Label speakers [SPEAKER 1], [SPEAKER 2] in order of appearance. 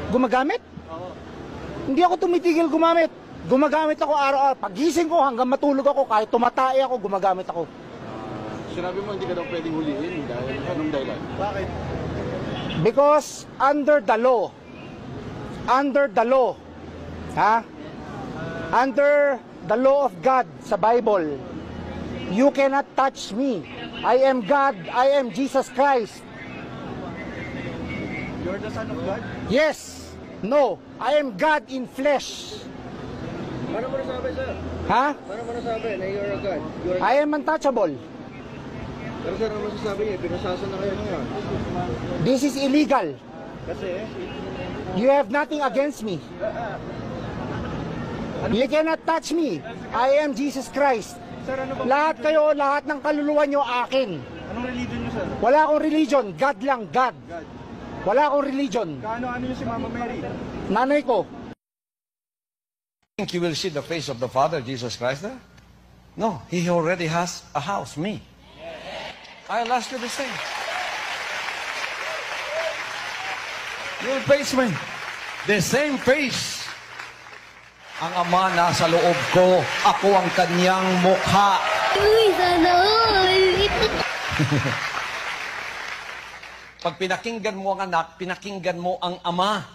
[SPEAKER 1] Gumagamit?
[SPEAKER 2] Oo.
[SPEAKER 1] Hindi ako tumitigil gumamit. Gumagamit ako araw-araw. Pagising ko hanggang matulog ako, kahit tumatay ako, gumagamit ako.
[SPEAKER 2] Sinabi mo hindi ka daw pwedeng huliin dahil anong dahilan? Bakit?
[SPEAKER 1] Because under the law, ha? Under the law of God sa Bible, you cannot touch me. I am God, I am Jesus Christ.
[SPEAKER 2] You're the Son of God?
[SPEAKER 1] Yes, no, I am God in flesh.
[SPEAKER 2] Paano mo nasabi, sir?
[SPEAKER 1] Ha?
[SPEAKER 2] Paano mo nasabi na you're a God?
[SPEAKER 1] I am untouchable.
[SPEAKER 2] Pero sir, ano masasabi niya? Pinasasa na kayo ngayon.
[SPEAKER 1] This is illegal.
[SPEAKER 2] Kasi,
[SPEAKER 1] You have nothing against me. You cannot touch me. I am Jesus Christ.
[SPEAKER 2] sir, ano ba?
[SPEAKER 1] Lahat kayo, lahat ng kaluluwa nyo akin.
[SPEAKER 2] Anong religion niyo, sir?
[SPEAKER 1] Wala akong religion. God lang, God.
[SPEAKER 2] God.
[SPEAKER 1] Wala akong religion.
[SPEAKER 2] Kaano-ano niyo si Mama Mary?
[SPEAKER 1] Nanay ko.
[SPEAKER 3] Think you will see the face of the Father, Jesus Christ, there? No, He already has a house, me. I'll ask you the same. You will face me. The same face. Ang Ama nasa loob ko, ako ang kanyang mukha.
[SPEAKER 4] Uy, sana all.
[SPEAKER 3] Pag pinakinggan mo ang anak, pinakinggan mo ang Ama.